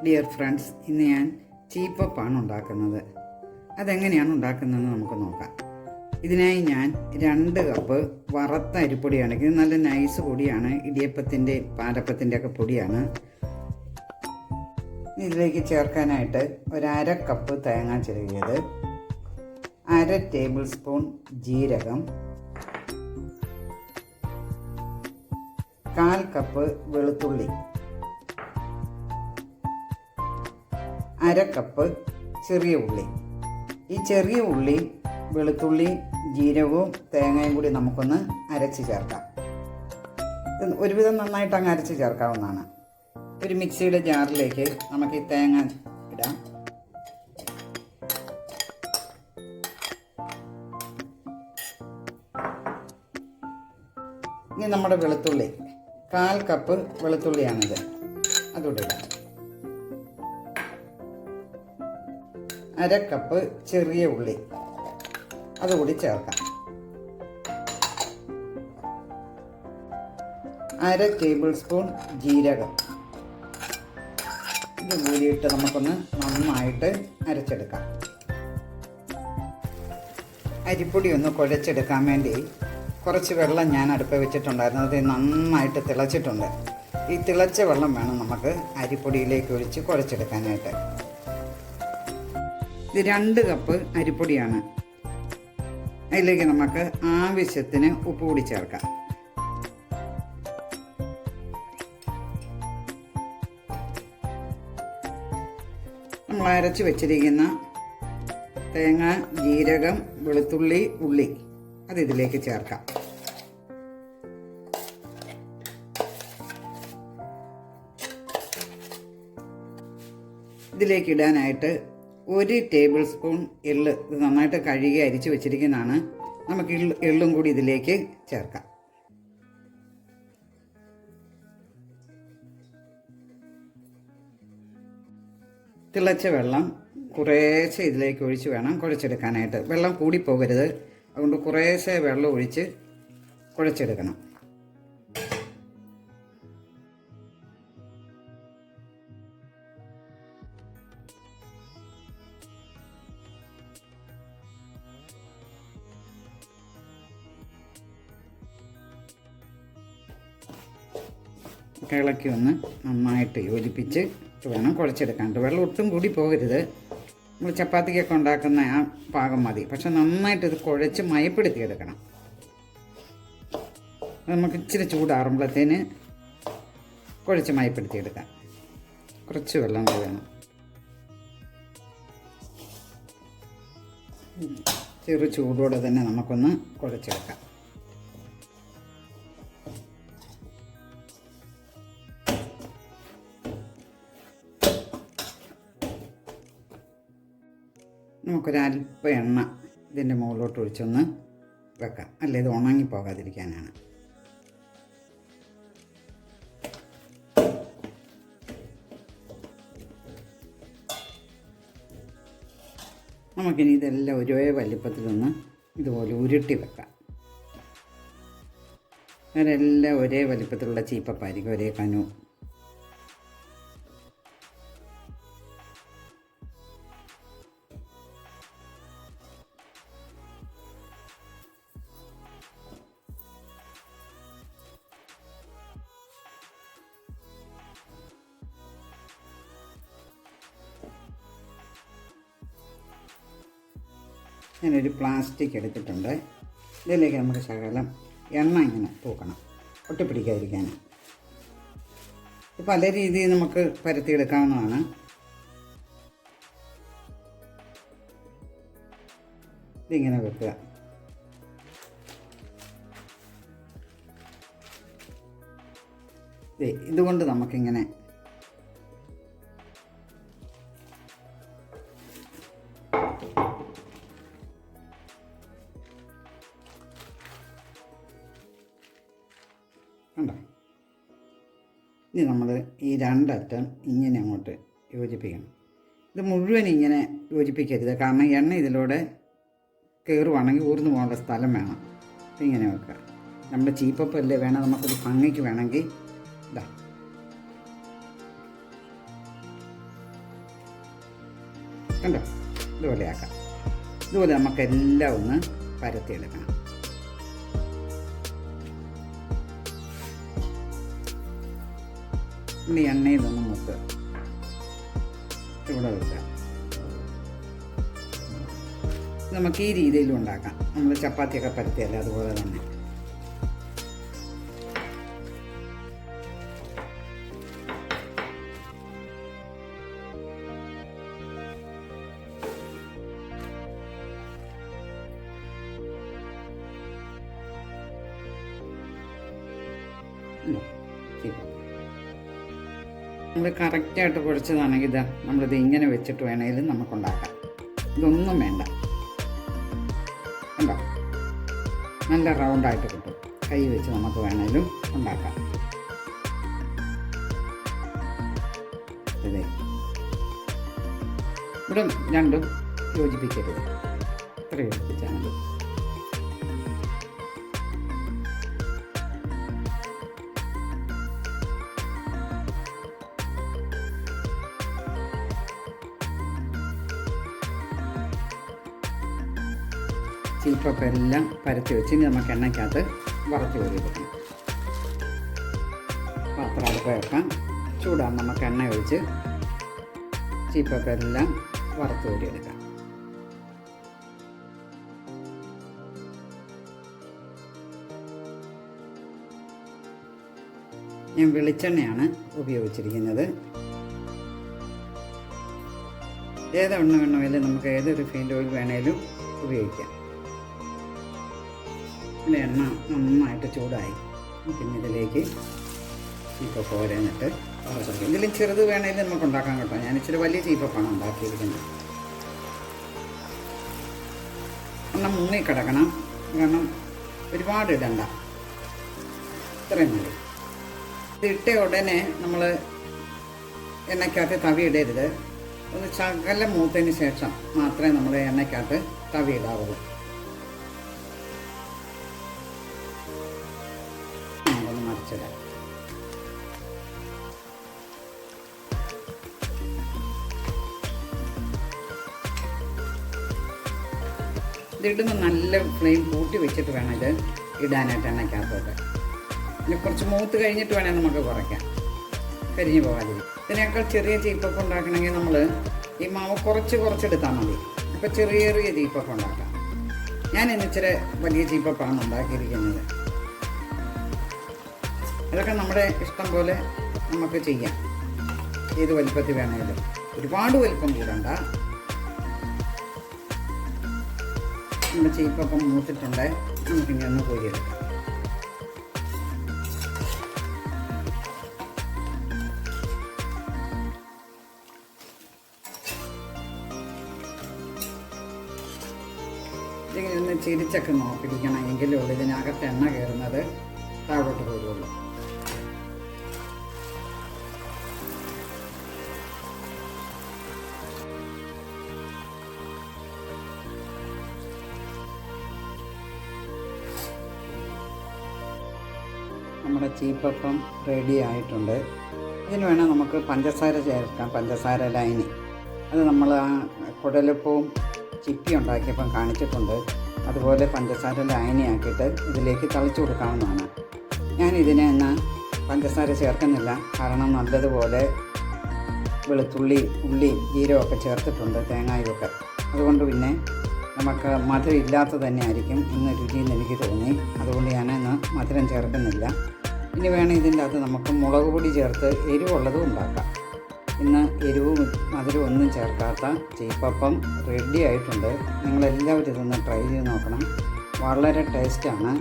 Dear friends, ഇന്ന് ഞാൻ ചീപ്പപ്പാണ് ഉണ്ടാക്കുന്നത്. അതെങ്ങനെയാണ് ഉണ്ടാക്കുന്നതെന്ന് നമുക്ക് നോക്കാം. ഇതിനായി ഞാൻ 2 കപ്പ് വറുത്ത അരിപ്പൊടിയാണ്. ഇത് നല്ല നൈസ് പൊടിയാണ്, ഇടിയപ്പത്തിൻ്റെ പാലപ്പത്തിൻ്റെ ഒക്കെ പൊടിയാണ്. ഇതിലേക്ക് ചേർക്കാനായിട്ട് 1/2 കപ്പ് തേങ്ങ ചിരകിയത്, 1/2 ടേബിൾ സ്പൂൺ ജീരകം, 1/4 കപ്പ് വെളുത്തുള്ളി, 1/2 കപ്പ് ചെറിയ ഉള്ളി. ഈ ചെറിയ ഉള്ളി, വെളുത്തുള്ളി, ജീരകവും തേങ്ങയും കൂടി നമുക്കൊന്ന് അരച്ച് ചേർക്കാം. ഒരുവിധം നന്നായിട്ട് അങ്ങ് അരച്ച് ചേർക്കാവുന്നതാണ്. ഒരു മിക്സിയുടെ ജാറിലേക്ക് നമുക്ക് ഈ തേങ്ങ ഇടാം. ഇനി നമ്മുടെ വെളുത്തുള്ളി, 1/4 കപ്പ് വെളുത്തുള്ളിയാണിത്, അതുകൂടെ ഇടാം. 1/2 കപ്പ് ചെറിയ ഉള്ളി, അതുകൂടി ചേർക്കാം. 1/2 ടേബിൾ സ്പൂൺ ജീരകം, ഇത് കൂടിയിട്ട് നമുക്കൊന്ന് നന്നായിട്ട് അരച്ചെടുക്കാം. അരിപ്പൊടി ഒന്ന് കുഴച്ചെടുക്കാൻ വേണ്ടി കുറച്ച് വെള്ളം ഞാൻ അടുപ്പ് വെച്ചിട്ടുണ്ടായിരുന്നു. അത് നന്നായിട്ട് തിളച്ചിട്ടുണ്ട്. ഈ തിളച്ച വെള്ളം വേണം നമുക്ക് അരിപ്പൊടിയിലേക്ക് ഒഴിച്ച് കുഴച്ചെടുക്കാനായിട്ട്. ഇത് 2 കപ്പ് അരിപ്പൊടിയാണ്. അതിലേക്ക് നമുക്ക് ആവശ്യത്തിന് ഉപ്പ് കൂടി ചേർക്കാം. നമ്മൾ അരച്ച് വെച്ചിരിക്കുന്ന തേങ്ങ, ജീരകം, വെളുത്തുള്ളി, ഉള്ളി അത് ഇതിലേക്ക് ചേർക്കാം. ഇതിലേക്ക് ഇടാനായിട്ട് 1 ടേബിൾ സ്പൂൺ എള്ള്, ഇത് നന്നായിട്ട് കഴുകി അരിച്ച് വെച്ചിരിക്കുന്നതാണ്. നമുക്ക് എള്ളും കൂടി ഇതിലേക്ക് ചേർക്കാം. തിളച്ച വെള്ളം കുറേശ്ശെ ഇതിലേക്ക് ഒഴിച്ച് വേണം കുഴച്ചെടുക്കാനായിട്ട്. വെള്ളം കൂടിപ്പോകരുത്, അതുകൊണ്ട് കുറേശ്ശെ വെള്ളം ഒഴിച്ച് കുഴച്ചെടുക്കണം. ഇളക്കി ഒന്ന് നന്നായിട്ട് യോജിപ്പിച്ച് വേണം കുഴച്ചെടുക്കാനായിട്ട്. വെള്ളം ഒട്ടും കൂടി പോകരുത്. നമ്മൾ ചപ്പാത്തിക്കൊക്കെ ഉണ്ടാക്കുന്ന ആ പാകം മതി. പക്ഷെ നന്നായിട്ട് ഇത് കുഴച്ച് മയപ്പെടുത്തിയെടുക്കണം. നമുക്ക് ഇച്ചിരി ചൂടാറുമ്പോഴത്തേന് കുഴച്ച് മയപ്പെടുത്തിയെടുക്കാം. കുറച്ച് വെള്ളം കൂടി വേണം. ചെറു ചൂടോടെ തന്നെ നമുക്കൊന്ന് കുഴച്ചെടുക്കാം. നമുക്കൊരല്പം എണ്ണ ഇതിൻ്റെ മുകളിലോട്ട് ഒഴിച്ചൊന്ന് വെക്കാം. അല്ല, ഇത് ഉണങ്ങി പോകാതിരിക്കാനാണ്. നമുക്കിനി ഇതെല്ലാം ഒരേ വലിപ്പത്തിലൊന്ന് ഇതുപോലെ ഉരുട്ടി വെക്കാം. അതിനെല്ലാം ഒരേ വലിപ്പത്തിലുള്ള ചീപ്പപ്പായിരിക്കും, ഒരേ കനു. ഞാനൊരു പ്ലാസ്റ്റിക് എടുത്തിട്ടുണ്ട്. ഇതിലേക്ക് നമുക്ക് ശകലം എണ്ണ ഇങ്ങനെ തൂക്കണം, ഒട്ടിപ്പിടിക്കാതിരിക്കാൻ. ഇത് പല രീതിയിൽ നമുക്ക് പരത്തിയെടുക്കാവുന്നതാണ്. ഇതിങ്ങനെ വെക്കുക. ഇതുകൊണ്ട് നമുക്കിങ്ങനെ കണ്ടോ. ഇനി നമ്മൾ ഈ 2 അറ്റം ഇങ്ങനെ അങ്ങോട്ട് യോജിപ്പിക്കണം. ഇത് മുഴുവൻ ഇങ്ങനെ യോജിപ്പിക്കരുത്, കാരണം എണ്ണ ഇതിലൂടെ കയറുവാണെങ്കിൽ ഊർന്നു പോകാനുള്ള സ്ഥലം വേണം. ഇങ്ങനെ വെക്കുക. നമ്മുടെ ചീപ്പപ്പല്ലേ വേണം, നമുക്കൊരു ഭംഗിക്ക് വേണമെങ്കിൽ ഇതാ കണ്ടോ, ഇതുപോലെ ആക്കാം. ഇതുപോലെ നമുക്കെല്ലാം ഒന്ന് പരത്തിയെടുക്കണം. ഇനി എണ്ണയിലൊന്ന് മുക്ക് ഇവിടെ വെക്കാം. നമുക്ക് ഈ രീതിയിലും ഉണ്ടാക്കാം. നമ്മൾ ചപ്പാത്തിയൊക്കെ പരത്തിയല്ല അതുപോലെ തന്നെ. നമ്മൾ കറക്റ്റായിട്ട് കുഴച്ചതാണെങ്കിൽ ഇതാ നമ്മളിത് ഇങ്ങനെ വെച്ചിട്ട് വേണമെങ്കിലും നമുക്കുണ്ടാക്കാം. ഇതൊന്നും വേണ്ട. കണ്ടോ, നല്ല റൗണ്ടായിട്ട് കിട്ടും. കൈ വെച്ച് നമുക്ക് വേണമെങ്കിലും ഉണ്ടാക്കാം. ഇതേ ഇവിടെ രണ്ടും യോജിപ്പിക്കരുത്, ഇത്ര യോജിപ്പിച്ചാൽ മതി. ചീപ്പൊക്കെ എല്ലാം പരത്തി വെച്ച് ഇനി നമുക്ക് എണ്ണയ്ക്കകത്ത് വറുത്ത് കോരിയെടുക്കണം. പാത്രം അടുപ്പ് വെക്കാം, ചൂടാൻ നമുക്ക് എണ്ണ ഒഴിച്ച് ചീപ്പൊക്കെ എല്ലാം വറുത്ത് കോരിയെടുക്കാം. ഞാൻ വെളിച്ചെണ്ണയാണ് ഉപയോഗിച്ചിരിക്കുന്നത്. ഏതെണ്ണ വേണമെങ്കിലും നമുക്ക് ഏതൊരു റിഫൈൻഡ് ഓയിൽ വേണേലും ഉപയോഗിക്കാം. പിന്നെ എണ്ണ നന്നായിട്ട് ചൂടായി. പിന്നെ ഇതിലേക്ക് ചീപ്പൊക്കെ കോരഞ്ഞിട്ട് വറുത്തെടുക്കും. ഇതിലും ചെറുത് വേണമെങ്കിലും നമുക്ക് ഉണ്ടാക്കാൻ കേട്ടോ. ഞാൻ ഇച്ചിരി വലിയ ചീപ്പൊക്കാണ് ഉണ്ടാക്കിയിരിക്കുന്നത്. എണ്ണം മുങ്ങിക്കിടക്കണം, കാരണം ഒരുപാട് ഇടണ്ട, ഇത്രയും മതി. ഇതിട്ട ഉടനെ നമ്മൾ എണ്ണയ്ക്കകത്ത് തവി ഇടരുത്. ഒന്ന് ശകലം മൂത്തതിന് ശേഷം മാത്രമേ നമ്മൾ എണ്ണയ്ക്കകത്ത് തവി ഇടാവുള്ളൂ. നമുക്കൊന്ന് മറിച്ചിടാം. ഇതിടുമ്പോൾ നല്ല ഫ്ലെയിം കൂട്ടി വെച്ചിട്ട് വേണം ഇത് ഇടാനായിട്ട് എണ്ണയ്ക്കകത്തോട്ട്. പിന്നെ കുറച്ച് മൂത്ത് കഴിഞ്ഞിട്ട് വേണേൽ നമുക്ക് കുറയ്ക്കാം, കരിഞ്ഞു പോകാതിരിക്കും. ഇതിനേക്കാൾ ചെറിയ ചീപ്പൊക്കെ ഉണ്ടാക്കണമെങ്കിൽ നമ്മൾ ഈ മാവ് കുറച്ചെടുത്താൽ മതി. അപ്പോൾ ചെറിയ ചീപ്പൊക്കെ ഉണ്ടാക്കാം. ഞാൻ ഇന്നിച്ചിരി വലിയ ചീപ്പൊക്കാണ് ഉണ്ടാക്കിയിരിക്കുന്നത്. അതൊക്കെ നമ്മുടെ ഇഷ്ടം പോലെ നമുക്ക് ചെയ്യാം, ഏത് വലിപ്പത്തിൽ വേണമെങ്കിലും. ഒരുപാട് വലിപ്പം കൂടണ്ട. നമ്മുടെ ചീപ്പൊക്കെ മൂത്തിട്ടുണ്ട്, നമുക്കിങ്ങനെ ഒന്ന് കോരിയെടുക്കാം. ഇതിങ്ങനെ ഒന്ന് ചിരിച്ചൊക്കെ നോക്കിയിരിക്കണം, എങ്കിലേ ഇതിനകത്ത് എണ്ണ കയറുന്നത് താഴോട്ട് പോരുള്ളൂ. നമ്മുടെ ചീപ്പപ്പം റെഡി ആയിട്ടുണ്ട്. ഇതിന് വേണം നമുക്ക് പഞ്ചസാര ചേർക്കാം, പഞ്ചസാര ലൈനി. അത് നമ്മൾ ആ കുടലപ്പവും ചിപ്പി ഉണ്ടാക്കിയപ്പം കാണിച്ചിട്ടുണ്ട്. അതുപോലെ പഞ്ചസാര ലൈനിയാക്കിയിട്ട് ഇതിലേക്ക് തളിച്ചു കൊടുക്കാവുന്നതാണ്. ഞാനിതിനെ എന്നാൽ പഞ്ചസാര ചേർക്കുന്നില്ല, കാരണം നല്ലതുപോലെ വെളുത്തുള്ളി, ഉള്ളിയും ജീരകമൊക്കെ ചേർത്തിട്ടുണ്ട്, തേങ്ങായുമൊക്കെ. അതുകൊണ്ട് പിന്നെ നമുക്ക് മധുരം ഇല്ലാത്ത തന്നെ ആയിരിക്കും ഇന്ന് രുചിയെന്ന് എനിക്ക് തോന്നി. അതുകൊണ്ട് ഞാൻ ഇന്ന് മധുരം ചേർക്കുന്നില്ല. ഇനി വേണം ഇതിൻ്റെ അകത്ത് നമുക്ക് മുളക് പൊടി ചേർത്ത് എരിവുള്ളതും ഉണ്ടാക്കാം. ഇന്ന് എരിവും മധുരവും ഒന്നും ചേർക്കാത്ത ചീപ്പപ്പം റെഡി ആയിട്ടുണ്ട്. നിങ്ങളെല്ലാവരും ഇതൊന്ന് ട്രൈ ചെയ്ത് നോക്കണം, വളരെ ടേസ്റ്റാണ്.